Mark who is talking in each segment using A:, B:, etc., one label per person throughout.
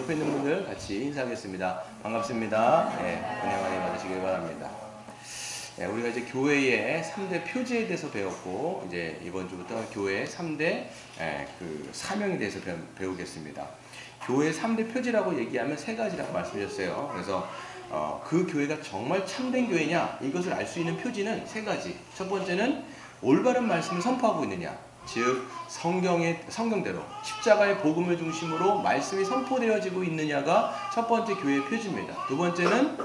A: 옆에 있는 분들 같이 인사하겠습니다. 반갑습니다. 은혜 많이 받으시길 바랍니다. 우리가 이제 교회의 3대 표지에 대해서 배웠고, 이제 이번 주부터 교회의 3대 그 사명에 대해서 배우겠습니다. 교회의 3대 표지라고 얘기하면 세 가지라고 말씀드렸어요. 그래서 그 교회가 정말 참된 교회냐, 이것을 알 수 있는 표지는 세 가지. 첫 번째는 올바른 말씀을 선포하고 있느냐, 즉 성경대로 십자가의 복음을 중심으로 말씀이 선포되어지고 있느냐가 첫 번째 교회의 표지입니다. 두 번째는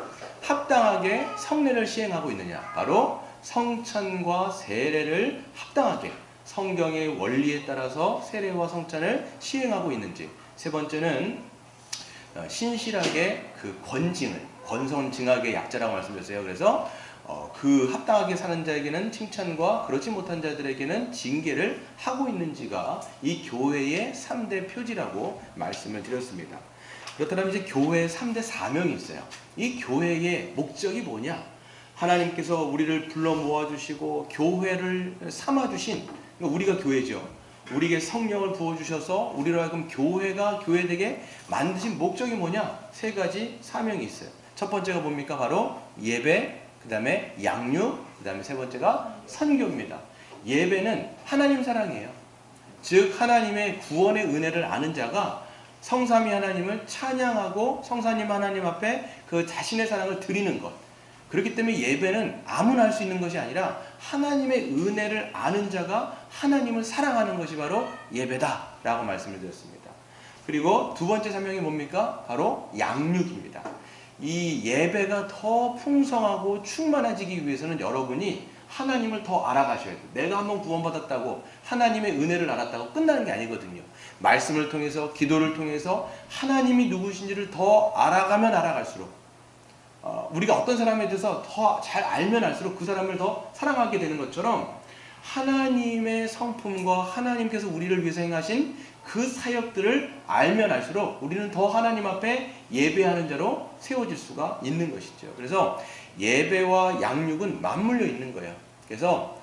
A: 합당하게 성례를 시행하고 있느냐, 바로 성찬과 세례를 합당하게 성경의 원리에 따라서 세례와 성찬을 시행하고 있는지. 세 번째는 신실하게 그 권선징악의 약자라고 말씀드렸어요. 그래서 그 합당하게 사는 자에게는 칭찬과 그렇지 못한 자들에게는 징계를 하고 있는지가 이 교회의 3대 표지라고 말씀을 드렸습니다. 그렇다면 이제 교회의 3대 사명이 있어요. 이 교회의 목적이 뭐냐? 하나님께서 우리를 불러 모아주시고 교회를 삼아주신, 우리가 교회죠. 우리에게 성령을 부어주셔서 우리로 하여금 교회가 교회되게 만드신 목적이 뭐냐? 세 가지 사명이 있어요. 첫 번째가 뭡니까? 바로 예배, 그 다음에 양육, 그 다음에 세 번째가 선교입니다. 예배는 하나님 사랑이에요. 즉 하나님의 구원의 은혜를 아는 자가 성삼위 하나님을 찬양하고 성삼위 하나님 앞에 그 자신의 사랑을 드리는 것. 그렇기 때문에 예배는 아무나 할 수 있는 것이 아니라 하나님의 은혜를 아는 자가 하나님을 사랑하는 것이 바로 예배다 라고 말씀을 드렸습니다. 그리고 두 번째 사명이 뭡니까? 바로 양육입니다. 이 예배가 더 풍성하고 충만해지기 위해서는 여러분이 하나님을 더 알아가셔야 돼요. 내가 한번 구원받았다고 하나님의 은혜를 알았다고 끝나는 게 아니거든요. 말씀을 통해서, 기도를 통해서 하나님이 누구신지를 더 알아가면 알아갈수록, 우리가 어떤 사람에 대해서 더 잘 알면 알수록 그 사람을 더 사랑하게 되는 것처럼, 하나님의 성품과 하나님께서 우리를 위해서 행하신 그 사역들을 알면 알수록 우리는 더 하나님 앞에 예배하는 자로 세워질 수가 있는 것이죠. 그래서 예배와 양육은 맞물려 있는 거예요. 그래서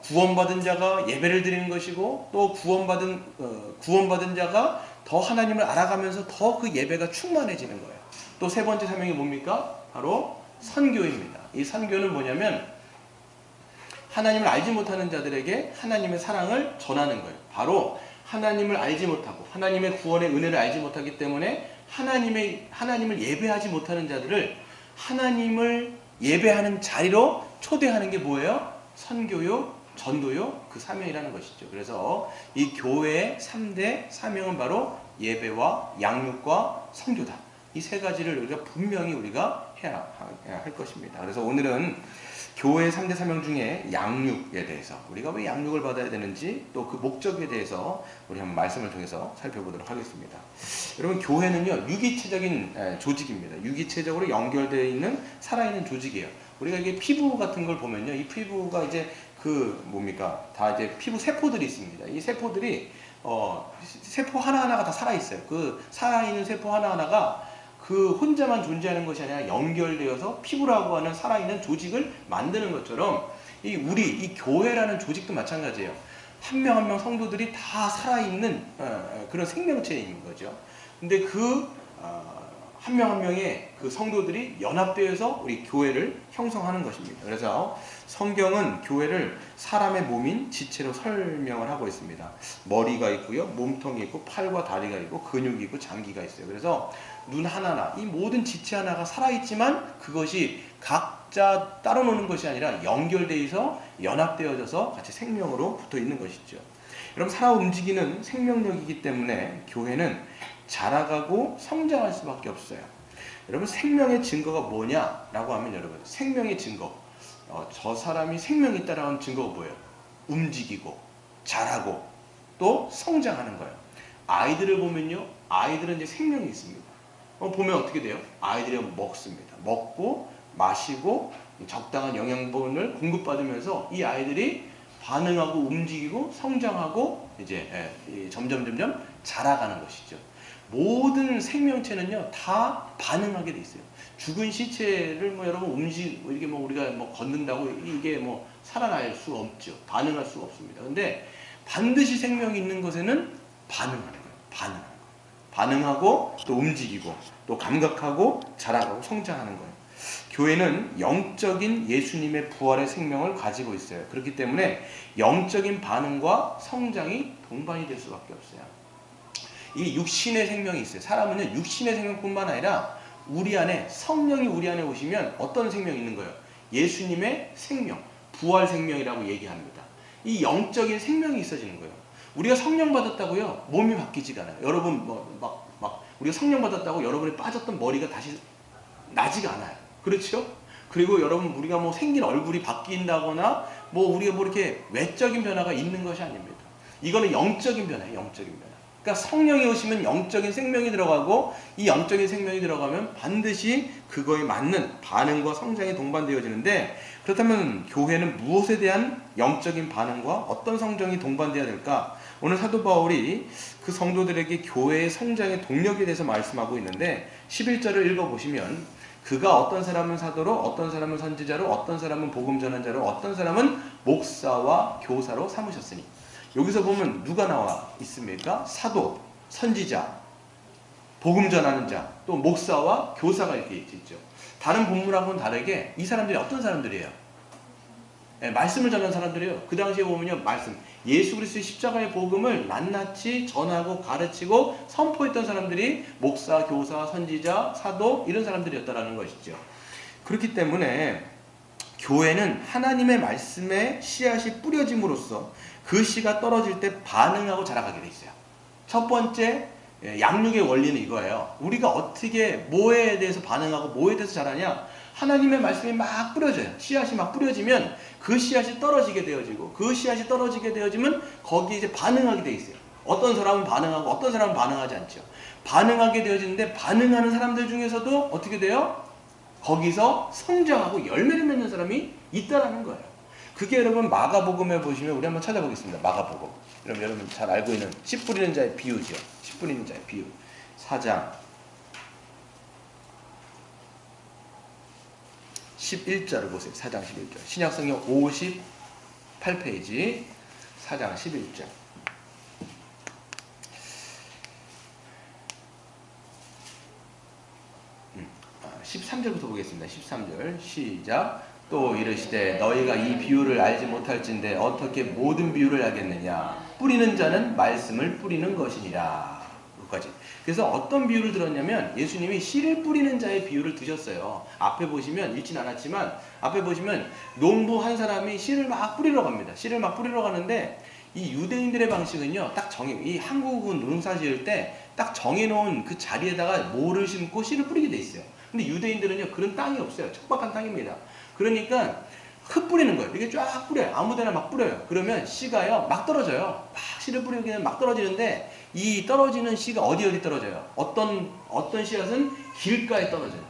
A: 구원받은 자가 예배를 드리는 것이고, 또 구원받은 자가 더 하나님을 알아가면서 더 그 예배가 충만해지는 거예요. 또 세 번째 사명이 뭡니까? 바로 선교입니다. 이 선교는 뭐냐면 하나님을 알지 못하는 자들에게 하나님의 사랑을 전하는 거예요. 바로 하나님을 알지 못하고 하나님의 구원의 은혜를 알지 못하기 때문에 하나님을 예배하지 못하는 자들을 하나님을 예배하는 자리로 초대하는 게 뭐예요? 선교요, 전도요, 그 사명이라는 것이죠. 그래서 이 교회의 3대 사명은 바로 예배와 양육과 선교다. 이 세 가지를 우리가 분명히 해야 할 것입니다. 그래서 오늘은 교회의 3대 사명 중에 양육에 대해서, 우리가 왜 양육을 받아야 되는지, 또 그 목적에 대해서 우리 한번 말씀을 통해서 살펴보도록 하겠습니다. 여러분, 교회는요, 유기체적인 조직입니다. 유기체적으로 연결되어 있는 살아있는 조직이에요. 우리가 이게 피부 같은 걸 보면요, 이 피부가 이제 다 이제 피부 세포들이 있습니다. 이 세포들이 세포 하나하나가 다 살아있어요. 그 살아있는 세포 하나하나가 그 혼자만 존재하는 것이 아니라 연결되어서 피부라고 하는 살아있는 조직을 만드는 것처럼, 이 교회라는 조직도 마찬가지예요. 한 명 한 명 성도들이 다 살아있는 그런 생명체인 거죠. 근데 한 명 한 명의 그 성도들이 연합되어서 우리 교회를 형성하는 것입니다. 그래서 성경은 교회를 사람의 몸인 지체로 설명을 하고 있습니다. 머리가 있고요, 몸통이 있고, 팔과 다리가 있고, 근육이 있고, 장기가 있어요. 그래서 눈 하나하나, 이 모든 지체 하나가 살아있지만 그것이 각자 따로 노는 것이 아니라 연결되어서 연합되어져서 같이 생명으로 붙어 있는 것이죠. 여러분, 살아 움직이는 생명력이기 때문에 교회는 자라가고 성장할 수밖에 없어요. 여러분, 생명의 증거가 뭐냐라고 하면, 여러분, 생명의 증거, 저 사람이 생명이 있다라고 하는 증거가 뭐예요? 움직이고 자라고 또 성장하는 거예요. 아이들을 보면요, 아이들은 이제 생명이 있습니다. 보면 어떻게 돼요? 아이들이 먹습니다. 먹고 마시고 적당한 영양분을 공급받으면서 이 아이들이 반응하고 움직이고 성장하고 이제 점점 자라가는 것이죠. 모든 생명체는요, 다 반응하게 돼 있어요. 죽은 시체를 여러분 이렇게 우리가 걷는다고 이게 살아날 수 없죠. 반응할 수가 없습니다. 근데 반드시 생명이 있는 것에는 반응하는 거예요. 반응하는 거예요. 반응하고 또 움직이고 또 감각하고 자라고 성장하는 거예요. 교회는 영적인 예수님의 부활의 생명을 가지고 있어요. 그렇기 때문에 영적인 반응과 성장이 동반이 될 수밖에 없어요. 이 육신의 생명이 있어요. 사람은요, 육신의 생명뿐만 아니라 우리 안에 성령이 우리 안에 오시면 어떤 생명이 있는 거예요? 예수님의 생명, 부활 생명이라고 얘기합니다. 이 영적인 생명이 있어지는 거예요. 우리가 성령 받았다고요, 몸이 바뀌지가 않아요. 여러분 우리가 성령 받았다고 여러분이 빠졌던 머리가 다시 나지가 않아요. 그렇죠? 그리고 여러분 우리가 뭐 생긴 얼굴이 바뀐다거나 우리가 이렇게 외적인 변화가 있는 것이 아닙니다. 이거는 영적인 변화예요. 영적인 변화. 그러니까 성령이 오시면 영적인 생명이 들어가고, 이 영적인 생명이 들어가면 반드시 그거에 맞는 반응과 성장이 동반되어지는데, 그렇다면 교회는 무엇에 대한 영적인 반응과 어떤 성장이 동반되어야 될까? 오늘 사도 바울이 그 성도들에게 교회의 성장의 동력에 대해서 말씀하고 있는데, 11절을 읽어보시면 그가 어떤 사람은 사도로, 어떤 사람은 선지자로, 어떤 사람은 복음 전환자로, 어떤 사람은 목사와 교사로 삼으셨으니, 여기서 보면 누가 나와 있습니까? 사도, 선지자, 복음 전하는 자, 또 목사와 교사가 이렇게 있죠. 다른 본문하고는 다르게 이 사람들이 어떤 사람들이에요? 네, 말씀을 전하는 사람들이에요. 그 당시에 보면요, 말씀, 예수 그리스도의 십자가의 복음을 낱낱이 전하고 가르치고 선포했던 사람들이 목사, 교사, 선지자, 사도, 이런 사람들이었다라는 것이죠. 그렇기 때문에 교회는 하나님의 말씀에 씨앗이 뿌려짐으로써 그 씨가 떨어질 때 반응하고 자라가게 돼 있어요. 첫 번째 양육의 원리는 이거예요. 우리가 어떻게 뭐에 대해서 반응하고 뭐에 대해서 자라냐? 하나님의 말씀이 막 뿌려져요. 씨앗이 막 뿌려지면 그 씨앗이 떨어지게 되어지고, 그 씨앗이 떨어지게 되어지면 거기에 이제 반응하게 돼 있어요. 어떤 사람은 반응하고 어떤 사람은 반응하지 않죠. 반응하게 되어지는데, 반응하는 사람들 중에서도 어떻게 돼요? 거기서 성장하고 열매를 맺는 사람이 있다라는 거예요. 그게 여러분 마가복음에 보시면, 우리 한번 찾아보겠습니다. 마가복음. 여러분 잘 알고 있는 씨 뿌리는 자의 비유죠. 씨 뿌리는 자의 비유. 4장 11절을 보세요. 4장 11절. 신약성경 58페이지 4장 11절. 13절부터 보겠습니다. 13절 시작. 또 이르시되 너희가 이 비유를 알지 못할진대 어떻게 모든 비유를 알겠느냐? 뿌리는 자는 말씀을 뿌리는 것이니라. 여기까지. 그래서 어떤 비유를 들었냐면, 예수님이 씨를 뿌리는 자의 비유를 드셨어요. 앞에 보시면, 읽진 않았지만 앞에 보시면 농부 한 사람이 씨를 막 뿌리러 갑니다. 씨를 막 뿌리러 가는데, 이 유대인들의 방식은요, 이 한국은 농사 지을 때 딱 정해놓은 그 자리에다가 모를 심고 씨를 뿌리게 돼 있어요. 근데 유대인들은요, 그런 땅이 없어요. 척박한 땅입니다. 그러니까 흙 뿌리는 거예요. 이게 쫙 뿌려요. 아무데나 막 뿌려요. 그러면 씨가요, 막 떨어져요. 막 씨를 뿌리기는 막 떨어지는데, 이 떨어지는 씨가 어디 떨어져요? 어떤 씨앗은 길가에 떨어져요.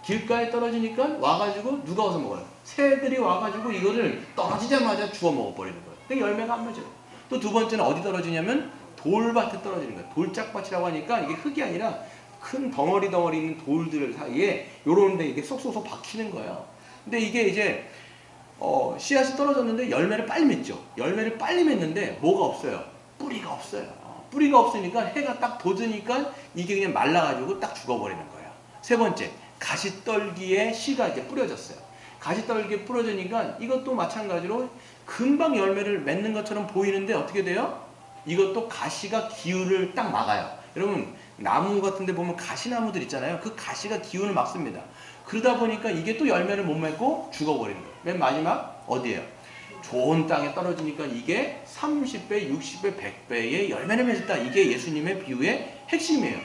A: 길가에 떨어지니까 와가지고 누가 와서 먹어요? 새들이 와가지고 이거를 떨어지자마자 주워 먹어버리는 거예요. 근데 열매가 안 맺어요. 또 두 번째는 어디 떨어지냐면 돌밭에 떨어지는 거예요. 돌짝밭이라고 하니까 이게 흙이 아니라 큰 덩어리 있는 돌들 사이에 요런데 이게 쏙쏙쏙 박히는 거예요. 근데 이게 이제 씨앗이 떨어졌는데 열매를 빨리 맺죠. 열매를 빨리 맺는데 뭐가 없어요? 뿌리가 없어요. 뿌리가 없으니까 해가 딱 돋으니까 이게 그냥 말라가지고 딱 죽어버리는 거예요. 세 번째, 가시떨기에 씨가 이렇게 뿌려졌어요. 가시떨기에 뿌려지니까 이것도 마찬가지로 금방 열매를 맺는 것처럼 보이는데 어떻게 돼요? 이것도 가시가 기후를 딱 막아요. 여러분, 나무 같은 데 보면 가시나무들 있잖아요. 그 가시가 기운을 막습니다. 그러다 보니까 이게 또 열매를 못 맺고 죽어버리는 거예요. 맨 마지막 어디예요? 좋은 땅에 떨어지니까 이게 30배, 60배, 100배의 열매를 맺었다. 이게 예수님의 비유의 핵심이에요.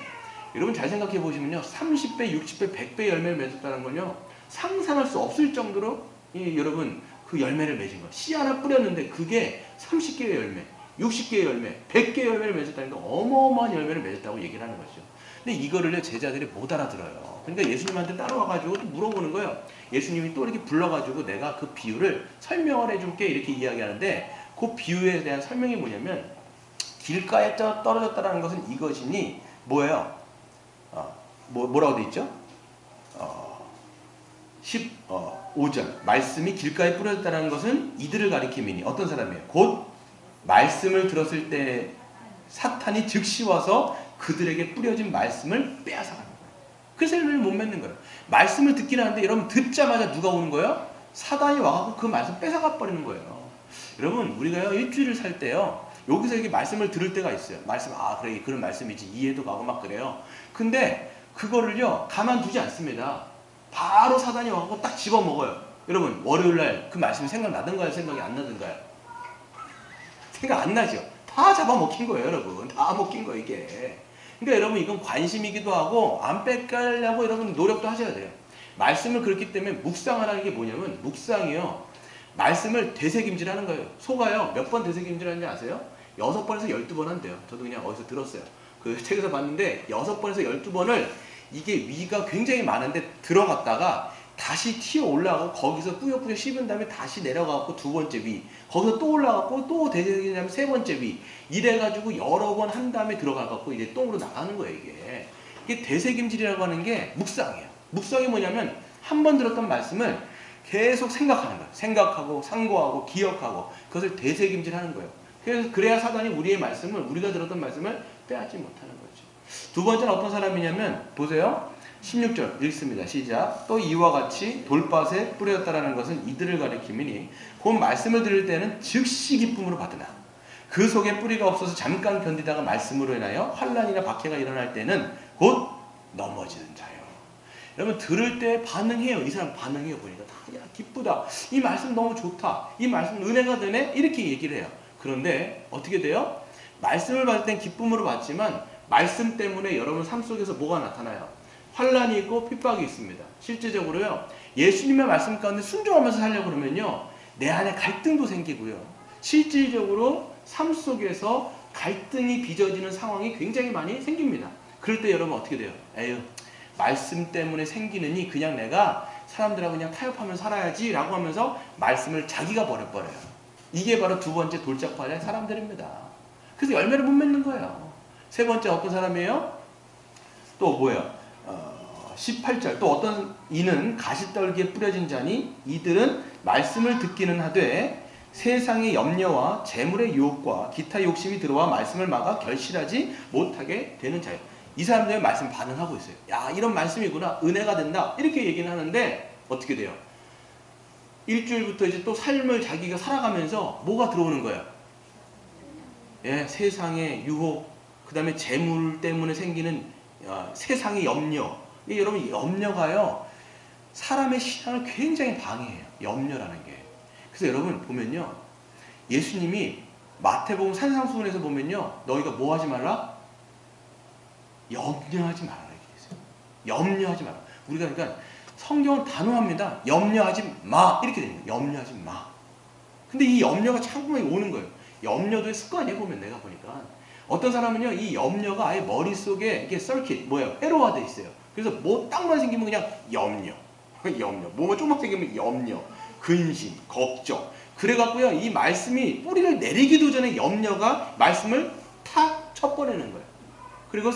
A: 여러분 잘 생각해 보시면요, 30배, 60배, 100배의 열매를 맺었다는 건요, 상상할 수 없을 정도로 여러분 그 열매를 맺은 거예요. 씨 하나 뿌렸는데 그게 30개의 열매, 60개의 열매, 100개의 열매를 맺었다니까 어마어마한 열매를 맺었다고 얘기를 하는 거죠. 근데 이거를 제자들이 못 알아들어요. 그러니까 예수님한테 따라와가지고 또 물어보는 거예요. 예수님이 또 이렇게 불러가지고 내가 그 비유를 설명을 해줄게 이렇게 이야기하는데, 그 비유에 대한 설명이 뭐냐면, 길가에 떨어졌다는 것은 이것이니 뭐예요? 뭐라고 돼 있죠? 15절 말씀이 길가에 뿌려졌다는 것은 이들을 가리킴이니 어떤 사람이에요? 곧 말씀을 들었을 때 사탄이 즉시 와서 그들에게 뿌려진 말씀을 빼앗아가는 거예요. 그래서 열매를 못 맺는 거예요. 말씀을 듣긴 하는데 여러분 듣자마자 누가 오는 거예요? 사단이 와갖고 그 말씀 뺏어가 버리는 거예요. 여러분 우리가요 일주일을 살 때요 여기서 이렇게 말씀을 들을 때가 있어요. 말씀 그래 그런 말씀이지 이해도 가고 막 그래요. 근데 그거를요 가만두지 않습니다. 바로 사단이 와갖고 딱 집어먹어요. 여러분 월요일날 그 말씀이 생각나던가요? 생각이 안 나던가요? 생각 안 나죠? 다 잡아먹힌 거예요 여러분. 다 먹힌 거예요 이게. 그러니까 여러분 이건 관심이기도 하고 안 뺏가려고 여러분 노력도 하셔야 돼요. 말씀을 그렇기 때문에 묵상하라는 게 뭐냐면 묵상이요. 말씀을 되새김질하는 거예요. 소가요 몇 번 되새김질하는지 아세요? 6번에서 12번 한대요. 저도 그냥 어디서 들었어요. 그 책에서 봤는데 6번에서 12번을 이게 위가 굉장히 많은데 들어갔다가 다시 튀어 올라가고 거기서 뿌옇뿌옇 씹은 다음에 다시 내려가고 두 번째 위 거기서 또 올라가고 또 되새김질하면 세 번째 위 이래가지고 여러 번 한 다음에 들어가갖고 이제 똥으로 나가는 거예요 이게 되새김질이라고 하는 게 묵상이에요. 묵상이 뭐냐면 한 번 들었던 말씀을 계속 생각하는 거예요. 생각하고 상고하고 기억하고 그것을 되새김질하는 거예요. 그래야 사단이 우리가 들었던 말씀을 빼앗지 못하는 거죠. 두 번째는 어떤 사람이냐면 보세요. 16절 읽습니다. 시작. 또 이와 같이 돌밭에 뿌렸다라는 것은 이들을 가리킴이니 곧 말씀을 들을 때는 즉시 기쁨으로 받으나 그 속에 뿌리가 없어서 잠깐 견디다가 말씀으로 인하여 환난이나 박해가 일어날 때는 곧 넘어지는 자예요. 여러분 들을 때 반응해요. 이 사람 반응해요. 보니까 야 기쁘다. 이 말씀 너무 좋다. 이 말씀 은혜가 되네. 이렇게 얘기를 해요. 그런데 어떻게 돼요? 말씀을 받을 땐 기쁨으로 받지만 말씀 때문에 여러분 삶 속에서 뭐가 나타나요? 환난이 있고 핍박이 있습니다. 실제적으로요. 예수님의 말씀 가운데 순종하면서 살려고 그러면요. 내 안에 갈등도 생기고요. 실질적으로 삶 속에서 갈등이 빚어지는 상황이 굉장히 많이 생깁니다. 그럴 때 여러분 어떻게 돼요? 에휴 말씀 때문에 생기느니 그냥 내가 사람들하고 그냥 타협하면서 살아야지 라고 하면서 말씀을 자기가 버려버려요. 이게 바로 두 번째 돌짝파의 사람들입니다. 그래서 열매를 못 맺는 거예요. 세 번째 어떤 사람이에요? 또 뭐예요? 18절 또 어떤 이는 가시떨기에 뿌려진 자니 이들은 말씀을 듣기는 하되 세상의 염려와 재물의 유혹과 기타 욕심이 들어와 말씀을 막아 결실하지 못하게 되는 자예요. 이 사람들의 말씀 반응하고 있어요. 야 이런 말씀이구나 은혜가 된다 이렇게 얘기는 하는데 어떻게 돼요? 일주일부터 이제 또 삶을 자기가 살아가면서 뭐가 들어오는 거예요? 예, 세상의 유혹 그 다음에 재물 때문에 생기는 세상의 염려. 여러분 염려가요 사람의 신앙을 굉장히 방해해요. 염려라는 게. 그래서 여러분 보면요 예수님이 마태복음 산상수훈에서 보면요 너희가 뭐 하지 말라? 염려하지 말아라 이렇게 있어요. 염려하지 마라. 우리가 그러니까 성경은 단호합니다. 염려하지 마 이렇게 됩니다. 염려하지 마. 근데 이 염려가 자꾸만 오는 거예요. 염려도의 습관이에요. 보면 내가 보니까 어떤 사람은요 이 염려가 아예 머릿속에 이게 서킷 회로화돼 있어요. 그래서 뭐 딱만 생기면 그냥 염려 뭐가 조금만 생기면 염려 근심 걱정 그래갖고요 이 말씀이 뿌리를 내리기도 전에 염려가 말씀을 탁 쳐버리는 거예요. 그리고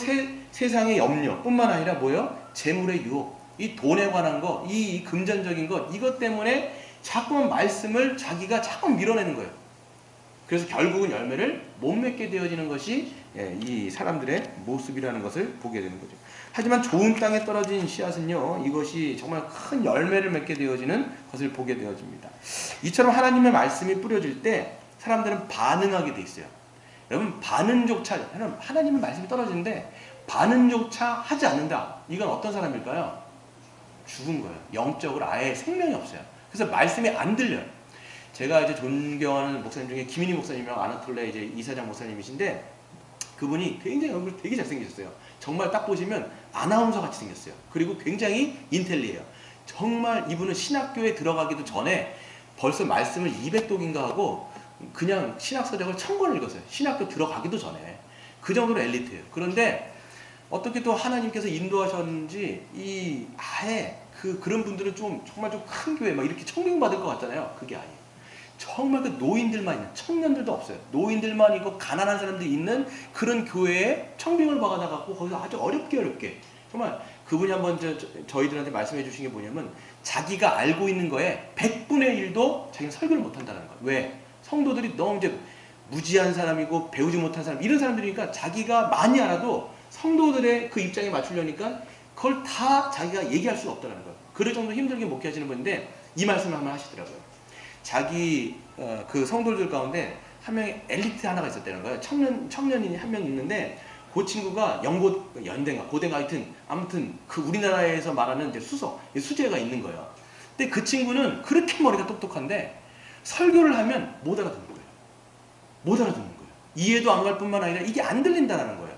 A: 세상의 염려 뿐만 아니라 뭐예요? 재물의 유혹 이 돈에 관한 거 이 금전적인 것 이것 때문에 자꾸만 말씀을 자기가 자꾸 밀어내는 거예요. 그래서 결국은 열매를 못 맺게 되어지는 것이 이 사람들의 모습이라는 것을 보게 되는 거죠. 하지만 좋은 땅에 떨어진 씨앗은요 이것이 정말 큰 열매를 맺게 되어지는 것을 보게 되어집니다. 이처럼 하나님의 말씀이 뿌려질 때 사람들은 반응하게 돼 있어요. 여러분 반응조차 하나님의 말씀이 떨어지는데 반응조차 하지 않는다. 이건 어떤 사람일까요? 죽은 거예요. 영적으로 아예 생명이 없어요. 그래서 말씀이 안 들려요. 제가 이제 존경하는 목사님 중에 김인희 목사님이랑 아나톨레 이제 이사장 목사님이신데 그분이 굉장히 얼굴 되게 잘생기셨어요. 정말 딱 보시면 아나운서 같이 생겼어요. 그리고 굉장히 인텔리해요. 정말 이분은 신학교에 들어가기도 전에 벌써 말씀을 200독인가 하고 그냥 신학서적을 1000권을 읽었어요. 신학교 들어가기도 전에. 그 정도로 엘리트예요. 그런데 어떻게 또 하나님께서 인도하셨는지 이 아예 그런 분들은 정말 좀 큰 교회 막 이렇게 청빙받을 것 같잖아요. 그게 아니에요. 정말 그 노인들만 있는 청년들도 없어요. 노인들만 있고 가난한 사람들이 있는 그런 교회에 청빙을 받아갖고 거기서 아주 어렵게 정말 그분이 한번 저희들한테 말씀해 주신 게 뭐냐면 자기가 알고 있는 거에 100분의 1도 자기가 설교를 못한다는 거예요. 왜? 성도들이 너무 이제 무지한 사람이고 배우지 못한 사람 이런 사람들이니까 자기가 많이 알아도 성도들의 그 입장에 맞추려니까 그걸 다 자기가 얘기할 수가 없다는 거예요. 그럴 정도 힘들게 목회하시는 분인데 이 말씀을 한번 하시더라고요. 자기 그 성도들 가운데 한 명의 엘리트 하나가 있었다는 거예요. 청년인이 한 명 있는데 그 친구가 연대가 고대가 하여튼 아무튼 그 우리나라에서 말하는 이제 수재가 있는 거예요. 근데 그 친구는 그렇게 머리가 똑똑한데 설교를 하면 못 알아듣는 거예요. 못 알아듣는 거예요. 이해도 안 갈 뿐만 아니라 이게 안 들린다는 거예요.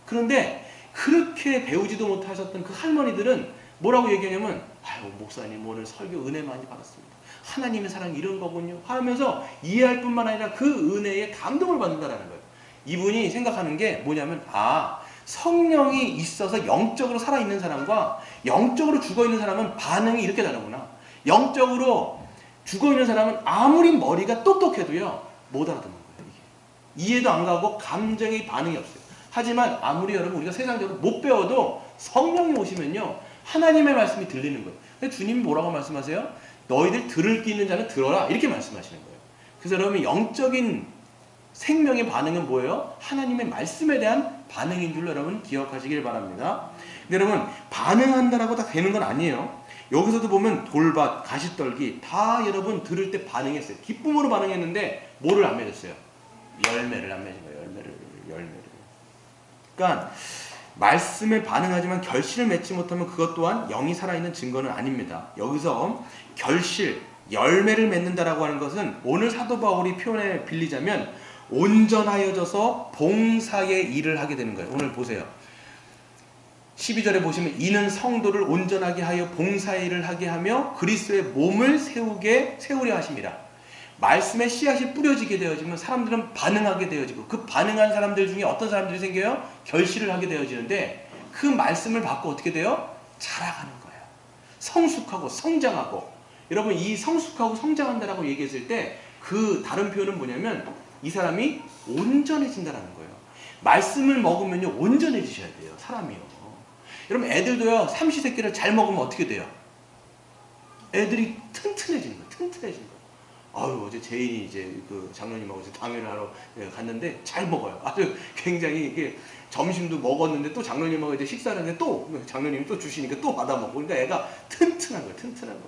A: 그런데 그렇게 배우지도 못하셨던 그 할머니들은 뭐라고 얘기하냐면 아유 목사님 오늘 설교 은혜 많이 받았습니다. 하나님의 사랑이 이런 거군요 하면서 이해할 뿐만 아니라 그 은혜에 감동을 받는다는 거예요. 이분이 생각하는 게 뭐냐면 성령이 있어서 영적으로 살아있는 사람과 영적으로 죽어있는 사람은 반응이 이렇게 다르구나. 영적으로 죽어있는 사람은 아무리 머리가 똑똑해도요 못 알아듣는 거예요. 이게. 이해도 안 가고 감정의 반응이 없어요. 하지만 아무리 여러분 우리가 세상적으로 못 배워도 성령이 오시면요 하나님의 말씀이 들리는 거예요. 근데 주님이 뭐라고 말씀하세요? 너희들 들을 끼 있는 자는 들어라 이렇게 말씀하시는 거예요. 그래서 여러분 영적인 생명의 반응은 뭐예요? 하나님의 말씀에 대한 반응인 줄 여러분 기억하시길 바랍니다. 근데 여러분 반응한다라고 다 되는 건 아니에요. 여기서도 보면 돌밭, 가시떨기 다 여러분 들을 때 반응했어요. 기쁨으로 반응했는데 뭐를 안 맺었어요? 열매를 안 맺은 거예요. 열매를. 그러니까 말씀에 반응하지만 결실을 맺지 못하면 그것 또한 영이 살아있는 증거는 아닙니다. 여기서 결실, 열매를 맺는다라고 하는 것은 오늘 사도 바울이 표현에 빌리자면 온전하여져서 봉사의 일을 하게 되는 거예요. 오늘 보세요. 12절에 보시면 이는 성도를 온전하게 하여 봉사의 일을 하게 하며 그리스도의 몸을 세우려 하십니다. 말씀의 씨앗이 뿌려지게 되어지면 사람들은 반응하게 되어지고 그 반응한 사람들 중에 어떤 사람들이 생겨요? 결실을 하게 되어지는데 그 말씀을 받고 어떻게 돼요? 자라가는 거예요. 성숙하고 성장하고. 여러분 이 성숙하고 성장한다라고 얘기했을 때 그 다른 표현은 뭐냐면 이 사람이 온전해진다는 거예요. 말씀을 먹으면요 온전해지셔야 돼요. 사람이요. 여러분 애들도요 삼시세끼를 잘 먹으면 어떻게 돼요? 애들이 튼튼해지는 거예요. 튼튼해지는 거예요. 아유 어제 제인이 이제 그 장로님하고 이제 당회를 하러 갔는데 잘 먹어요. 아주 굉장히 이게 점심도 먹었는데 또 장로님하고 이제 식사를 했는데 또 장로님이 또 주시니까 또 받아 먹고 그러니까 애가 튼튼한 거예요.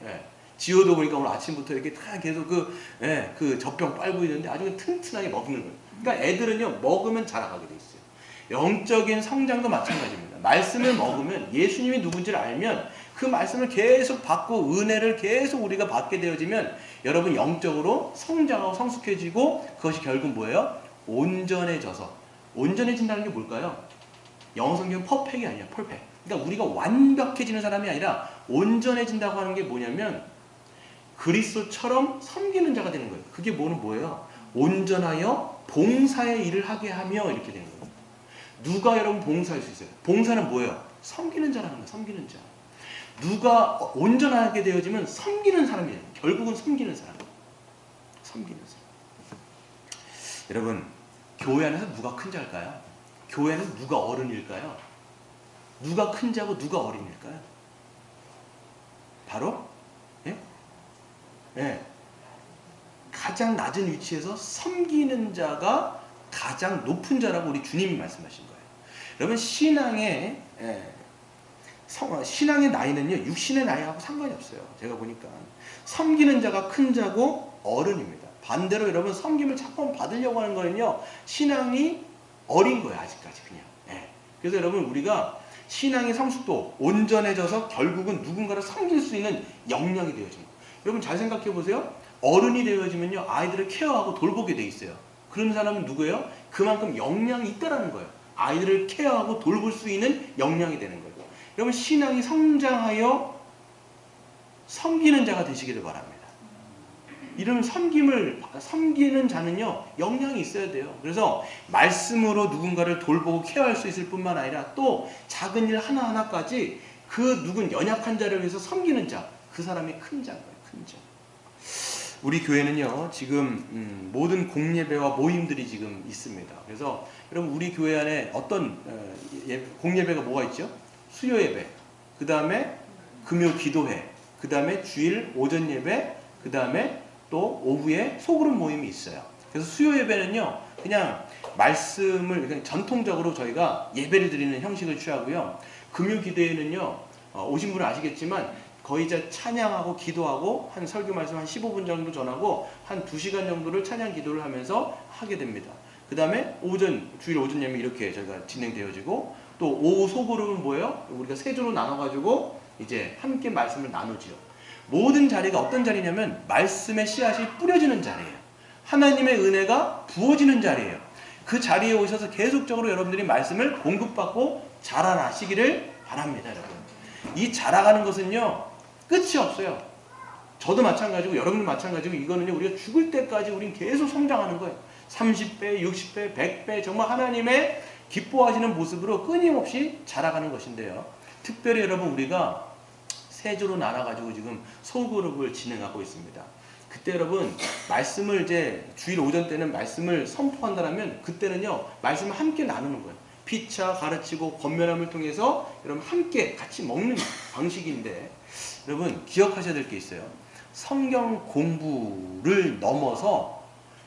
A: 예. 지호도 보니까 오늘 아침부터 이렇게 다 계속 그 젖병 빨고 있는데 아주 튼튼하게 먹는 거예요. 그러니까 애들은요 먹으면 자라가게 돼 있어요. 영적인 성장도 마찬가지입니다. 말씀을 먹으면 예수님이 누군지를 알면 그 말씀을 계속 받고 은혜를 계속 우리가 받게 되어지면 여러분 영적으로 성장하고 성숙해지고 그것이 결국 뭐예요? 온전해져서. 온전해진다는 게 뭘까요? 영어 성경은 퍼펙이 아니야. 퍼펙. 그러니까 우리가 완벽해지는 사람이 아니라 온전해진다고 하는 게 뭐냐면 그리스도처럼 섬기는 자가 되는 거예요. 그게 뭐예요? 온전하여 봉사의 일을 하게 하며 이렇게 되는 거예요. 누가 여러분 봉사할 수 있어요? 봉사는 뭐예요? 섬기는 자라는 거예요. 섬기는 자. 누가 온전하게 되어지면 섬기는 사람이에요. 결국은 섬기는 사람. 섬기는 사람. 여러분, 교회 안에서 누가 큰 자일까요? 교회 안에서 누가 어른일까요? 누가 큰 자고 누가 어린일까요? 바로 가장 낮은 위치에서 섬기는 자가 가장 높은 자라고 우리 주님이 말씀하신 거예요. 여러분 신앙의 나이는요 육신의 나이하고 상관이 없어요. 제가 보니까 섬기는 자가 큰 자고 어른입니다. 반대로 여러분 섬김을 자꾸 받으려고 하는 거는요 신앙이 어린 거예요. 아직까지 그냥. 그래서 여러분 우리가 신앙의 성숙도 온전해져서 결국은 누군가를 섬길 수 있는 역량이 되어집니다. 여러분 잘 생각해 보세요. 어른이 되어지면요 아이들을 케어하고 돌보게 돼 있어요. 그런 사람은 누구예요? 그만큼 역량이 있다라는 거예요. 아이들을 케어하고 돌볼 수 있는 역량이 되는 거예요. 여러분 신앙이 성장하여 섬기는 자가 되시기를 바랍니다. 이런 섬기는 자는요 역량이 있어야 돼요. 그래서 말씀으로 누군가를 돌보고 케어할 수 있을 뿐만 아니라 또 작은 일 하나하나까지 그 연약한 자를 위해서 섬기는 자, 그 사람이 큰 자인 거예요. 큰 자. 우리 교회는요 지금 모든 공예배와 모임들이 지금 있습니다. 그래서 여러분 우리 교회 안에 어떤 공예배가 뭐가 있죠? 수요 예배, 그 다음에 금요 기도회, 그 다음에 주일 오전 예배, 그 다음에 또 오후에 소그룹 모임이 있어요. 그래서 수요 예배는요, 그냥 말씀을 그냥 전통적으로 저희가 예배를 드리는 형식을 취하고요. 금요 기도회는요, 오신 분은 아시겠지만 거의 이제 찬양하고 기도하고 한 설교 말씀 한 15분 정도 전하고 한 2시간 정도를 찬양 기도를 하면서 하게 됩니다. 그 다음에 주일 오전 예배 이렇게 저희가 진행되어지고, 또 오후 소그룹은 뭐예요? 우리가 세 조로 나눠가지고 이제 함께 말씀을 나누죠. 모든 자리가 어떤 자리냐면 말씀의 씨앗이 뿌려지는 자리예요. 하나님의 은혜가 부어지는 자리예요. 그 자리에 오셔서 계속적으로 여러분들이 말씀을 공급받고 자라나시기를 바랍니다. 여러분, 이 자라가는 것은요 끝이 없어요. 저도 마찬가지고 여러분도 마찬가지고, 이거는요 우리가 죽을 때까지 우린 계속 성장하는 거예요. 30배, 60배, 100배, 정말 하나님의 기뻐하시는 모습으로 끊임없이 자라가는 것인데요. 특별히 여러분, 우리가 세조로 나눠가지고 지금 소그룹을 진행하고 있습니다. 그때 여러분, 말씀을 이제 주일 오전 때는 말씀을 선포한다면, 그때는요 말씀을 함께 나누는 거예요. 피차 가르치고 권면함을 통해서 여러분 함께 같이 먹는 방식인데, 여러분 기억하셔야 될 게 있어요. 성경 공부를 넘어서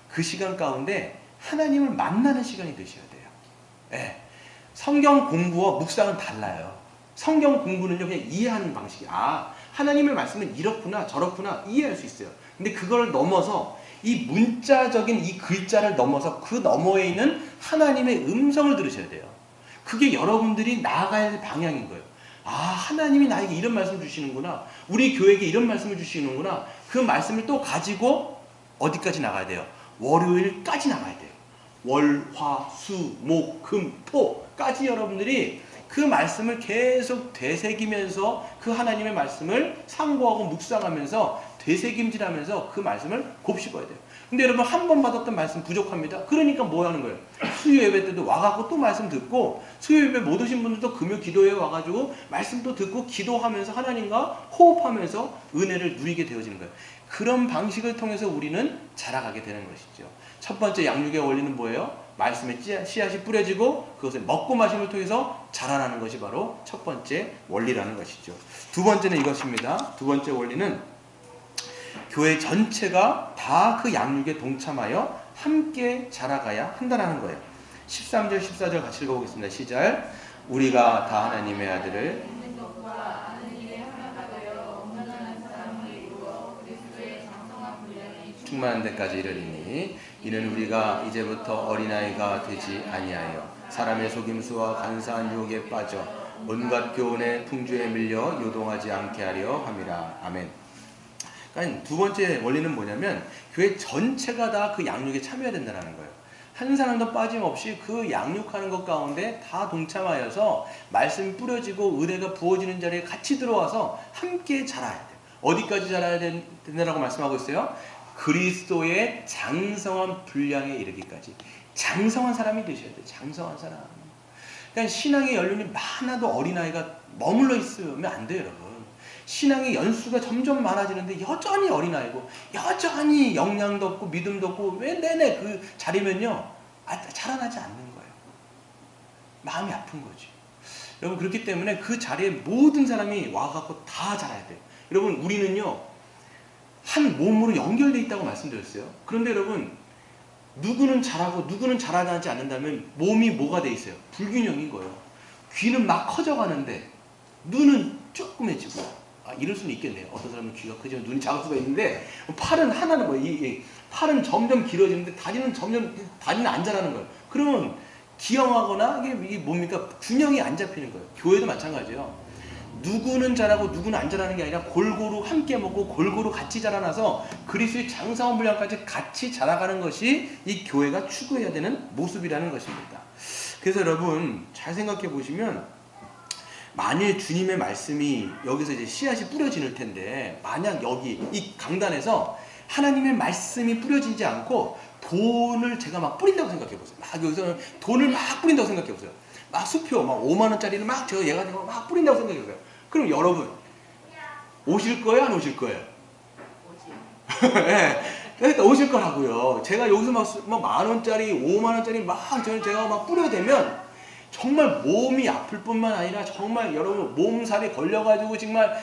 A: 그 시간 가운데 하나님을 만나는 시간이 되셔야 돼요. 네. 성경 공부와 묵상은 달라요. 성경 공부는요 그냥 이해하는 방식이, 하나님의 말씀은 이렇구나 저렇구나 이해할 수 있어요. 근데 그걸 넘어서 이 문자적인 이 글자를 넘어서 그 너머에 있는 하나님의 음성을 들으셔야 돼요. 그게 여러분들이 나아가야 할 방향인 거예요. 하나님이 나에게 이런 말씀을 주시는구나, 우리 교회에게 이런 말씀을 주시는구나. 그 말씀을 또 가지고 어디까지 나가야 돼요? 월요일까지 나가야 돼요. 월, 화, 수, 목, 금, 토까지 여러분들이 그 말씀을 계속 되새기면서 그 하나님의 말씀을 상고하고 묵상하면서 되새김질하면서 그 말씀을 곱씹어야 돼요. 근데 여러분, 한 번 받았던 말씀 부족합니다. 그러니까 뭐 하는 거예요? 수요 예배 때도 와갖고 또 말씀 듣고, 수요 예배 못 오신 분들도 금요 기도회에 와가지고 말씀도 듣고 기도하면서 하나님과 호흡하면서 은혜를 누리게 되어지는 거예요. 그런 방식을 통해서 우리는 자라가게 되는 것이죠. 첫 번째 양육의 원리는 뭐예요? 말씀의 씨앗이 뿌려지고 그것을 먹고 마심을 통해서 자라나는 것이 바로 첫 번째 원리라는 것이죠. 두 번째는 이것입니다. 두 번째 원리는 교회 전체가 다 그 양육에 동참하여 함께 자라가야 한다는 거예요. 13절 14절 같이 읽어보겠습니다. 시작. 우리가 다 하나님의 아들을 충만한 데까지 이르리니, 이는 우리가 이제부터 어린아이가 되지 아니하여 사람의 속임수와 간사한 유혹에 빠져 온갖 교훈의 풍조에 밀려 요동하지 않게 하려 함이라. 아멘. 그러니까 두 번째 원리는 뭐냐면, 교회 전체가 다 그 양육에 참여해야 된다는 거예요. 한 사람도 빠짐없이 그 양육하는 것 가운데 다 동참하여서 말씀이 뿌려지고 은혜가 부어지는 자리에 같이 들어와서 함께 자라야 돼요. 어디까지 자라야 된다고 말씀하고 있어요? 그리스도의 장성한 분량에 이르기까지. 장성한 사람이 되셔야 돼요. 장성한 사람. 그러니까 신앙의 연륜이 많아도 어린아이가 머물러 있으면 안 돼요, 여러분. 신앙의 연수가 점점 많아지는데 여전히 어린아이고 여전히 영향도 없고 믿음도 없고 왜 내내 그 자리면요 자라나지 않는 거예요. 마음이 아픈 거지. 여러분, 그렇기 때문에 그 자리에 모든 사람이 와갖고 다 자라야 돼요. 여러분, 우리는요 한 몸으로 연결되어 있다고 말씀드렸어요. 그런데 여러분, 누구는 자라고 누구는 자라나지 않는다면 몸이 뭐가 돼 있어요? 불균형인 거예요. 귀는 막 커져가는데 눈은 조그매지고, 이럴 수는 있겠네요. 어떤 사람은 귀가 크지만 눈이 작을 수가 있는데, 팔은 하나는 뭐예요? 이 팔은 점점 길어지는데 다리는 안 자라는 거예요. 그러면 기형하거나 이게 뭡니까? 균형이 안 잡히는 거예요. 교회도 마찬가지예요. 누구는 자라고 누구는 안 자라는 게 아니라 골고루 함께 먹고 골고루 같이 자라나서 그리스도의 장성한 분량까지 같이 자라가는 것이 이 교회가 추구해야 되는 모습이라는 것입니다. 그래서 여러분, 잘 생각해 보시면, 만일 주님의 말씀이 여기서 이제 씨앗이 뿌려질 텐데, 만약 여기 이 강단에서 하나님의 말씀이 뿌려지지 않고 돈을 제가 막 뿌린다고 생각해 보세요. 막 여기서 돈을 막 뿌린다고 생각해 보세요. 막 수표 막 5만 원짜리를 막 제가 얘가 막 뿌린다고 생각해 보세요. 그럼 여러분 오실 거예요, 안 오실 거예요? 네, 그러니까 오실 거라고요. 제가 여기서 막 만 원짜리, 5만 원짜리 막 제가 막 뿌려야 되면 정말 몸이 아플 뿐만 아니라 정말 여러분 몸살이 걸려가지고 정말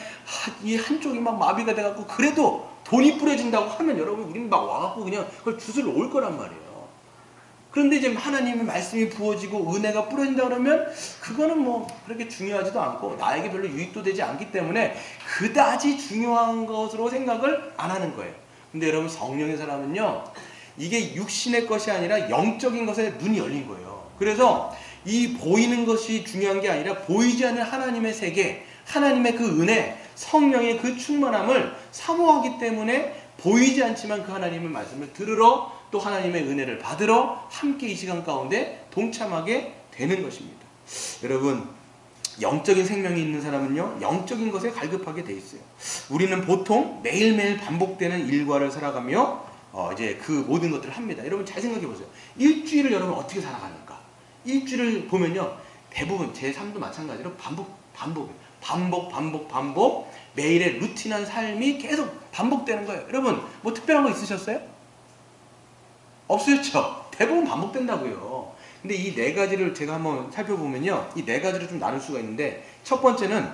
A: 이 한쪽이 막 마비가 돼갖고 그래도 돈이 뿌려진다고 하면 여러분 우리는 막 와갖고 그냥 그걸 주술 올 거란 말이에요. 그런데 이제 하나님의 말씀이 부어지고 은혜가 뿌려진다 그러면 그거는 뭐 그렇게 중요하지도 않고 나에게 별로 유익도 되지 않기 때문에 그다지 중요한 것으로 생각을 안 하는 거예요. 근데 여러분 성령의 사람은요 이게 육신의 것이 아니라 영적인 것에 눈이 열린 거예요. 그래서 이 보이는 것이 중요한 게 아니라 보이지 않는 하나님의 세계, 하나님의 그 은혜, 성령의 그 충만함을 사모하기 때문에 보이지 않지만 그 하나님의 말씀을 들으러 또 하나님의 은혜를 받으러 함께 이 시간 가운데 동참하게 되는 것입니다. 여러분 영적인 생명이 있는 사람은요 영적인 것에 갈급하게 돼 있어요. 우리는 보통 매일매일 반복되는 일과를 살아가며 이제 그 모든 것들을 합니다. 여러분 잘 생각해 보세요. 일주일을 여러분 어떻게 살아가는가? 일주일을 보면요 대부분 제 삶도 마찬가지로 반복 매일의 루틴한 삶이 계속 반복되는 거예요. 여러분 뭐 특별한 거 있으셨어요? 없었죠. 대부분 반복된다고요. 근데 이 네 가지를 제가 한번 살펴보면요 이 네 가지를 좀 나눌 수가 있는데 첫 번째는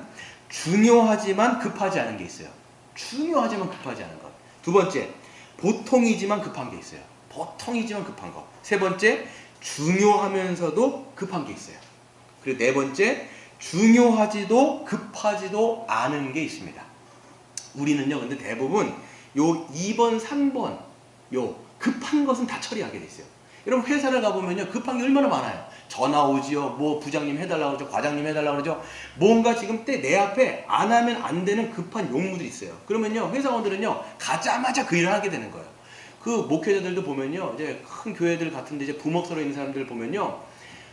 A: 중요하지만 급하지 않은 게 있어요. 중요하지만 급하지 않은 것. 두 번째 보통이지만 급한 게 있어요. 보통이지만 급한 거. 세 번째 중요하면서도 급한 게 있어요. 그리고 네 번째 중요하지도 급하지도 않은 게 있습니다. 우리는요 근데 대부분 요 2번 3번 요 급한 것은 다 처리하게 돼 있어요. 여러분 회사를 가보면요 급한 게 얼마나 많아요. 전화 오지요. 뭐 부장님 해달라고 그러죠. 과장님 해달라고 그러죠. 뭔가 지금 내 앞에 안 하면 안 되는 급한 용무들이 있어요. 그러면요 회사원들은요 가자마자 그 일을 하게 되는 거예요. 그 목회자들도 보면요 이제 큰 교회들 같은데 이제 부목서로 있는 사람들 보면요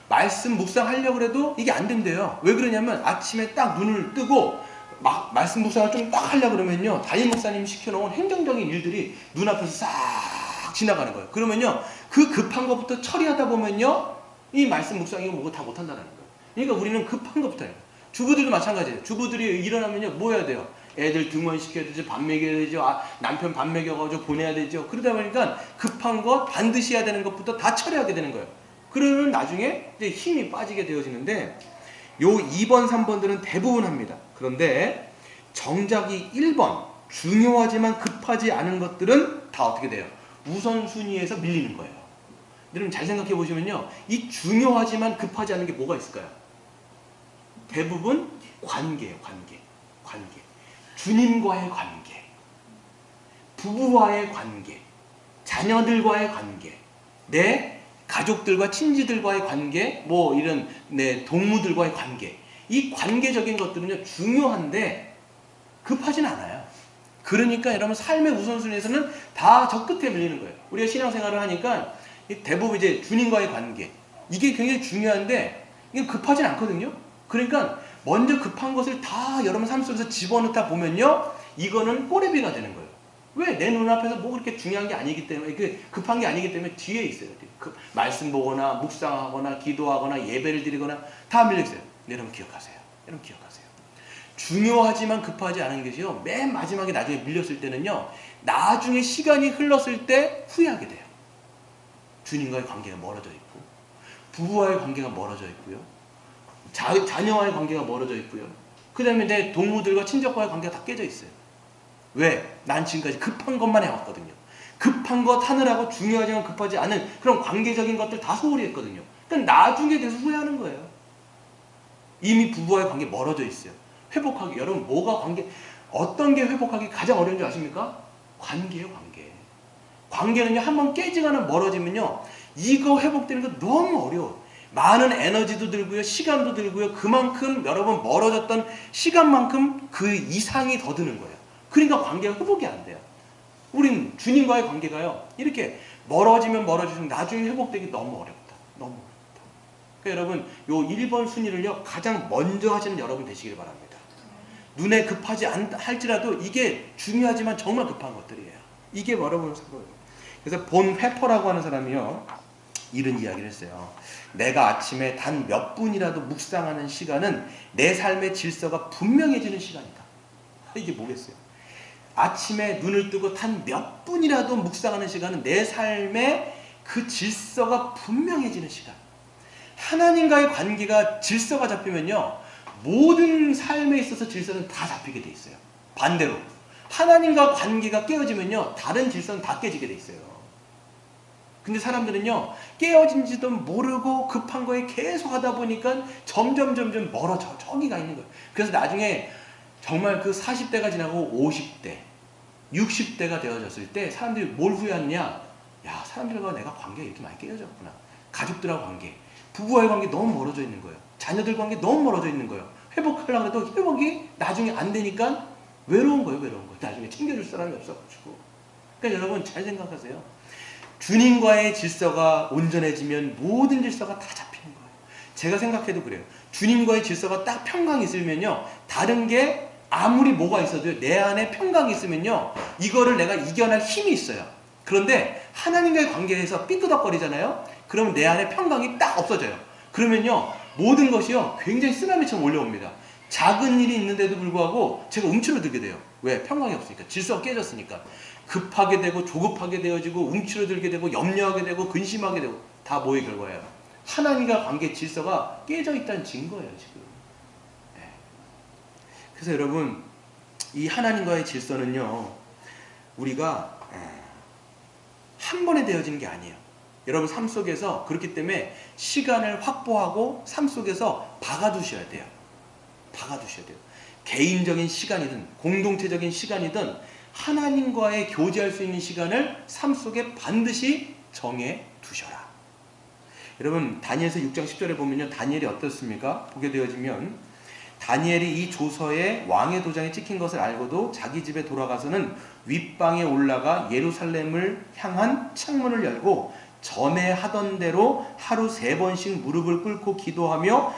A: 말씀 묵상하려고 해도 이게 안 된대요. 왜 그러냐면 아침에 딱 눈을 뜨고 막 말씀 묵상을 좀 딱 하려고 그러면요 담임 목사님이 시켜놓은 행정적인 일들이 눈앞에서 싹 지나가는 거예요. 그러면요 그 급한 것부터 처리하다 보면요 이 말씀 묵상이 뭐고 다 못한다는 거예요. 그러니까 우리는 급한 것부터 해요. 주부들도 마찬가지예요. 주부들이 일어나면요 뭐 해야 돼요? 애들 등원시켜야 되죠. 밥 먹여야 되죠. 남편 밥 먹여가지고 보내야 되죠. 그러다 보니까 급한 것 반드시 해야 되는 것부터 다 처리하게 되는 거예요. 그러면 나중에 이제 힘이 빠지게 되어지는데 요 2번 3번들은 대부분 합니다. 그런데 정작이 1번 중요하지만 급하지 않은 것들은 다 어떻게 돼요? 우선순위에서 밀리는 거예요. 여러분 잘 생각해 보시면요 이 중요하지만 급하지 않은 게 뭐가 있을까요? 대부분 관계예요. 관계. 주님과의 관계, 부부와의 관계, 자녀들과의 관계, 내 가족들과 친지들과의 관계, 뭐 이런 내 동무들과의 관계. 이 관계적인 것들은요 중요한데 급하진 않아요. 그러니까 여러분 삶의 우선순위에서는 다 저 끝에 밀리는 거예요. 우리가 신앙생활을 하니까 대부분 이제 주님과의 관계 이게 굉장히 중요한데 이게 급하진 않거든요. 그러니까 먼저 급한 것을 다 여러분 삶 속에서 집어넣다 보면요 이거는 꼬레비가 되는 거예요. 왜? 내 눈앞에서 뭐 그렇게 중요한 게 아니기 때문에 급한 게 아니기 때문에 뒤에 있어요. 말씀 보거나 묵상하거나 기도하거나 예배를 드리거나 다 밀려있어요. 여러분 기억하세요. 중요하지만 급하지 않은 것이요 맨 마지막에 나중에 밀렸을 때는요 나중에 시간이 흘렀을 때 후회하게 돼요. 주님과의 관계가 멀어져 있고 부부와의 관계가 멀어져 있고요 자녀와의 관계가 멀어져 있고요 그 다음에 내 동무들과 친척과의 관계가 다 깨져 있어요. 왜? 난 지금까지 급한 것만 해왔거든요. 급한 것 하느라고 중요하지만 급하지 않은 그런 관계적인 것들 다 소홀히 했거든요. 그러니까 나중에 돼서 후회하는 거예요. 이미 부부와의 관계 멀어져 있어요. 회복하기 여러분 어떤 게 회복하기 가장 어려운 줄 아십니까? 관계예요. 관계는요 한번 깨지거나 멀어지면요 이거 회복되는 거 너무 어려워. 많은 에너지도 들고요 시간도 들고요 그만큼 여러분 멀어졌던 시간만큼 그 이상이 더 드는 거예요. 그러니까 관계가 회복이 안 돼요. 우린 주님과의 관계가요 이렇게 멀어지면 나중에 회복되기 너무 어렵다. 그러니까 여러분 요 1번 순위를요 가장 먼저 하시는 여러분 되시길 바랍니다. 눈에 급하지 할지라도 이게 중요하지만 정말 급한 것들이에요. 이게 여러분을 사고요. 그래서 본 회퍼라고 하는 사람이요 이런 이야기를 했어요. 내가 아침에 단 몇 분이라도 묵상하는 시간은 내 삶의 질서가 분명해지는 시간이다. 이게 뭐겠어요? 아침에 눈을 뜨고 단 몇 분이라도 묵상하는 시간은 내 삶의 그 질서가 분명해지는 시간. 하나님과의 관계가 질서가 잡히면요, 모든 삶에 있어서 질서는 다 잡히게 돼 있어요. 반대로 하나님과 관계가 깨어지면요, 다른 질서는 다 깨지게 돼 있어요. 근데 사람들은요, 깨어진지도 모르고 급한 거에 계속 하다 보니까 점점 멀어져. 저기가 있는 거예요. 그래서 나중에 정말 그 40대가 지나고 50대, 60대가 되어졌을 때 사람들이 뭘 후회하느냐? 야, 사람들과 내가 관계가 이렇게 많이 깨어졌구나. 가족들하고 관계, 부부와의 관계 너무 멀어져 있는 거예요. 자녀들 관계 너무 멀어져 있는 거예요. 회복하려고 해도 회복이 나중에 안 되니까 외로운 거예요. 나중에 챙겨줄 사람이 없어가지고. 그러니까 여러분 잘 생각하세요. 주님과의 질서가 온전해지면 모든 질서가 다 잡히는 거예요. 제가 생각해도 그래요. 주님과의 질서가 딱 평강이 있으면요, 다른 게 아무리 뭐가 있어도 내 안에 평강이 있으면요, 이거를 내가 이겨낼 힘이 있어요. 그런데 하나님과의 관계에서 삐끄덕거리잖아요. 그러면 내 안에 평강이 딱 없어져요. 그러면요, 모든 것이요 굉장히 쓰나미처럼 올라옵니다. 작은 일이 있는데도 불구하고 제가 움츠러들게 돼요. 왜? 평강이 없으니까. 질서가 깨졌으니까. 급하게 되고 조급하게 되어지고 움츠러들게 되고 염려하게 되고 근심하게 되고, 다 뭐의 결과예요? 하나님과 관계 질서가 깨져 있다는 증거예요, 지금. 네. 그래서 여러분, 이 하나님과의 질서는요, 우리가 한 번에 되어지는 게 아니에요. 여러분 삶 속에서, 그렇기 때문에 시간을 확보하고 삶 속에서 박아두셔야 돼요. 박아두셔야 돼요. 개인적인 시간이든 공동체적인 시간이든 하나님과의 교제할 수 있는 시간을 삶 속에 반드시 정해 두셔라. 여러분 다니엘서 6장 10절에 보면요, 다니엘이 어떻습니까? 보게 되어지면, 다니엘이 이 조서에 왕의 도장이 찍힌 것을 알고도 자기 집에 돌아가서는 윗방에 올라가 예루살렘을 향한 창문을 열고 전에 하던 대로 하루 3번씩 무릎을 꿇고 기도하며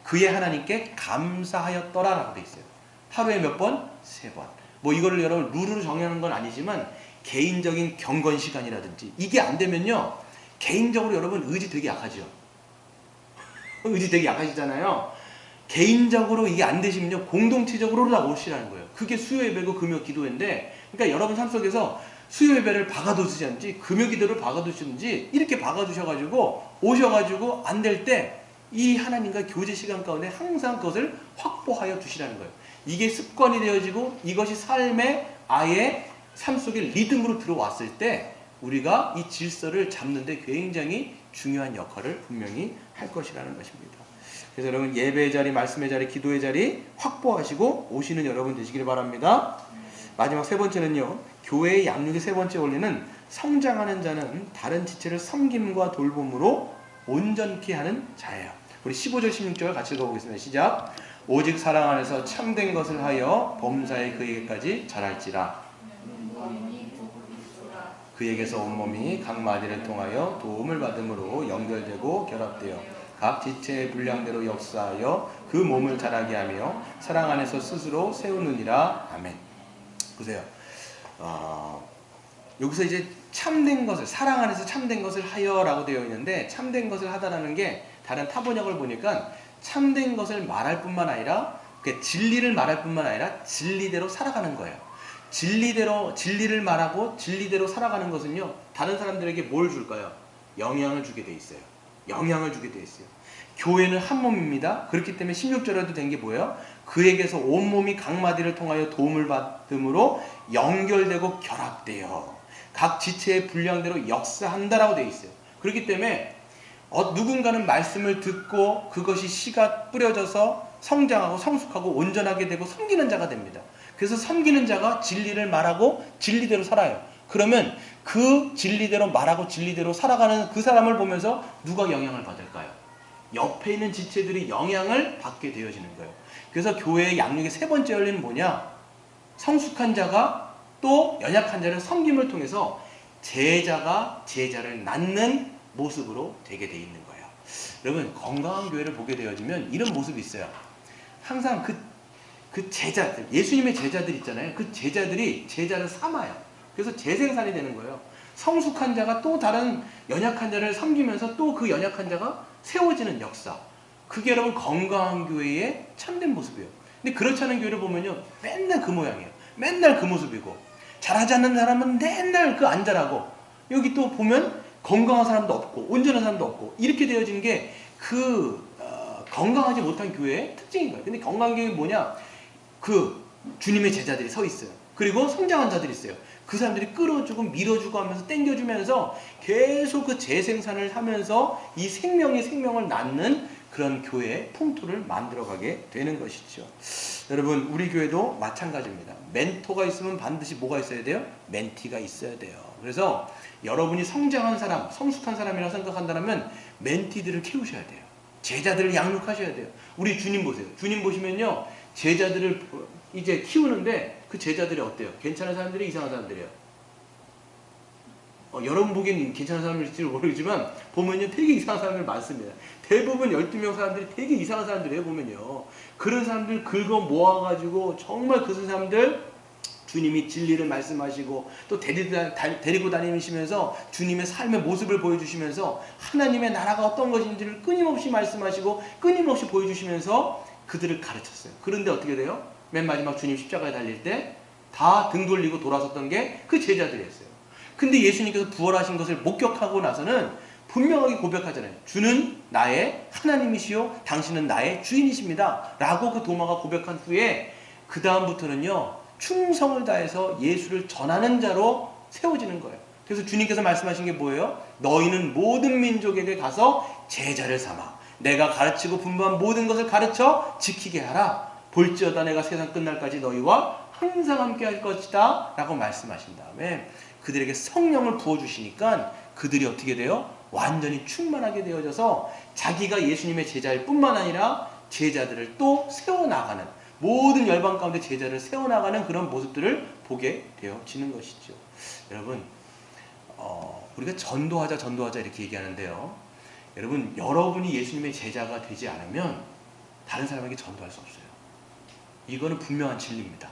A: 그의 하나님께 감사하였더라라고 돼 있어요. 하루에 몇 번? 3번. 뭐 이거를 여러분 룰으로 정하는 건 아니지만 개인적인 경건 시간이라든지, 이게 안 되면요, 개인적으로 여러분 의지 되게 약하죠. 의지 되게 약하시잖아요. 개인적으로 이게 안 되시면요, 공동체적으로 다 오시라는 거예요. 그게 수요 예배고 금요 기도회인데, 그러니까 여러분 삶 속에서 수요 예배를 박아두시든지 금요 기도를 박아두시든지 이렇게 박아두셔가지고 오셔가지고 안 될 때 이 하나님과 교제 시간 가운데 항상 그것을 확보하여 두시라는 거예요. 이게 습관이 되어지고 이것이 삶의 아예 삶 속에 리듬으로 들어왔을 때 우리가 이 질서를 잡는데 굉장히 중요한 역할을 분명히 할 것이라는 것입니다. 그래서 여러분 예배의 자리, 말씀의 자리, 기도의 자리 확보하시고 오시는 여러분 되시길 바랍니다. 마지막 3번째는요, 교회의 양육의 3번째 원리는 성장하는 자는 다른 지체를 섬김과 돌봄으로 온전케 하는 자예요. 우리 15절 16절 같이 읽어보겠습니다. 시작. 오직 사랑 안에서 참된 것을 하여 범사에 그에게까지 자랄지라. 그에게서 온몸이 각 마디를 통하여 도움을 받음으로 연결되고 결합되어 각 지체의 분량대로 역사하여 그 몸을 자라게 하며 사랑 안에서 스스로 세우느니라. 아멘. 보세요. 여기서 이제 참된 것을, 사랑 안에서 참된 것을 하여라고 되어 있는데, 참된 것을 하다라는 게 다른 타번역을 보니까 참된 것을 말할 뿐만 아니라, 진리를 말할 뿐만 아니라 진리대로 살아가는 거예요. 진리를 말하고 진리대로 살아가는 것은요, 다른 사람들에게 뭘 줄까요? 영향을 주게 돼 있어요. 영향을 주게 돼 있어요. 교회는 한 몸입니다. 그렇기 때문에 16절에도 된 게 뭐예요? 그에게서 온몸이 각 마디를 통하여 도움을 받음으로 연결되고 결합되어 각 지체의 분량대로 역사한다라고 되어 있어요. 그렇기 때문에 누군가는 말씀을 듣고 그것이 씨가 뿌려져서 성장하고 성숙하고 온전하게 되고 섬기는 자가 됩니다. 그래서 섬기는 자가 진리를 말하고 진리대로 살아요. 그러면 그 진리대로 말하고 진리대로 살아가는 그 사람을 보면서 누가 영향을 받을까요? 옆에 있는 지체들이 영향을 받게 되어지는 거예요. 그래서 교회의 양육의 3번째 원리는 뭐냐? 성숙한 자가 또 연약한 자를 섬김을 통해서 제자가 제자를 낳는 모습으로 되게 돼 있는 거예요. 여러분 건강한 교회를 보게 되어지면 이런 모습이 있어요. 항상 그 제자들, 예수님의 제자들 있잖아요. 그 제자들이 제자를 삼아요. 그래서 재생산이 되는 거예요. 성숙한 자가 또 다른 연약한 자를 섬기면서 또 그 연약한 자가 세워지는 역사. 그게 여러분 건강한 교회의 참된 모습이에요. 근데 그렇지 않은 교회를 보면요, 맨날 그 모양이에요. 맨날 그 모습이고, 잘하지 않는 사람은 맨날 그 안 잘하고, 여기 또 보면 건강한 사람도 없고 온전한 사람도 없고 이렇게 되어진 게 건강하지 못한 교회의 특징인 거예요. 근데 건강한 교회는 뭐냐? 주님의 제자들이 서 있어요. 그리고 성장한 자들이 있어요. 그 사람들이 끌어주고 밀어주고 하면서 땡겨주면서 계속 그 재생산을 하면서 이 생명을 낳는 그런 교회의 풍토를 만들어가게 되는 것이죠. 여러분, 우리 교회도 마찬가지입니다. 멘토가 있으면 반드시 뭐가 있어야 돼요? 멘티가 있어야 돼요. 그래서 여러분이 성장한 사람, 성숙한 사람이라고 생각한다면 멘티들을 키우셔야 돼요. 제자들을 양육하셔야 돼요. 우리 주님 보세요. 주님 보시면요, 제자들을 이제 키우는데 그 제자들이 어때요? 괜찮은 사람들이 이상한 사람들이에요? 여러분 보기엔 괜찮은 사람일지 모르겠지만 보면요 되게 이상한 사람들 많습니다. 대부분 12명 사람들이 되게 이상한 사람들이에요. 보면요 그런 사람들 긁어 모아가지고 정말 그 사람들 주님이 진리를 말씀하시고 또 데리고 다니시면서 주님의 삶의 모습을 보여주시면서 하나님의 나라가 어떤 것인지를 끊임없이 말씀하시고 끊임없이 보여주시면서 그들을 가르쳤어요. 그런데 어떻게 돼요? 맨 마지막 주님 십자가에 달릴 때 다 등 돌리고 돌아섰던 게 그 제자들이었어요. 근데 예수님께서 부활하신 것을 목격하고 나서는 분명하게 고백하잖아요. 주는 나의 하나님이시요 당신은 나의 주인이십니다 라고 그 도마가 고백한 후에 그 다음부터는요 충성을 다해서 예수를 전하는 자로 세워지는 거예요. 그래서 주님께서 말씀하신 게 뭐예요? 너희는 모든 민족에게 가서 제자를 삼아 내가 가르치고 분부한 모든 것을 가르쳐 지키게 하라. 볼지어다 내가 세상 끝날까지 너희와 항상 함께 할 것이다 라고 말씀하신 다음에 그들에게 성령을 부어주시니까 그들이 어떻게 돼요? 완전히 충만하게 되어져서 자기가 예수님의 제자일 뿐만 아니라 제자들을 또 세워나가는 모든 열방 가운데 제자를 세워나가는 그런 모습들을 보게 되어지는 것이죠. 여러분 우리가 전도하자 이렇게 얘기하는데요. 여러분 여러분이 예수님의 제자가 되지 않으면 다른 사람에게 전도할 수 없어요. 이거는 분명한 진리입니다.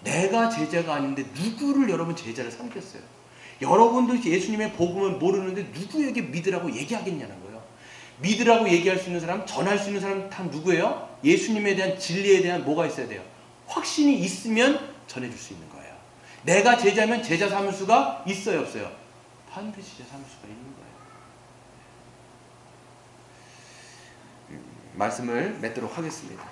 A: 내가 제자가 아닌데 누구를 여러분 제자를 삼겠어요? 여러분도 예수님의 복음을 모르는데 누구에게 믿으라고 얘기하겠냐는 거예요. 믿으라고 얘기할 수 있는 사람, 전할 수 있는 사람 다 누구예요? 예수님에 대한 진리에 대한 뭐가 있어야 돼요? 확신이 있으면 전해줄 수 있는 거예요. 내가 제자면 제자 삼을 수가 있어요, 없어요? 반드시 제자 삼을 수가 있는 거예요. 말씀을 맺도록 하겠습니다.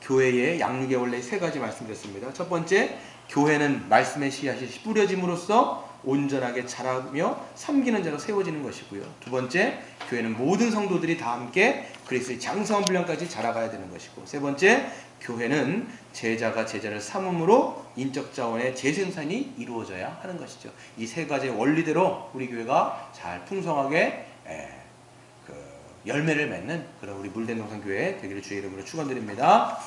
A: 교회의 양육의 원래 세 가지 말씀드렸습니다. 첫 번째, 교회는 말씀의 씨앗이 뿌려짐으로써 온전하게 자라며 섬기는 자로 세워지는 것이고요. 두 번째, 교회는 모든 성도들이 다 함께 그리스도의 장성한 분량까지 자라가야 되는 것이고, 세 번째, 교회는 제자가 제자를 삼음으로 인적 자원의 재생산이 이루어져야 하는 것이죠. 이 세 가지의 원리대로 우리 교회가 잘 풍성하게 열매를 맺는 그런 우리 물된 동산교회 되기를 주의 이름으로 축원드립니다.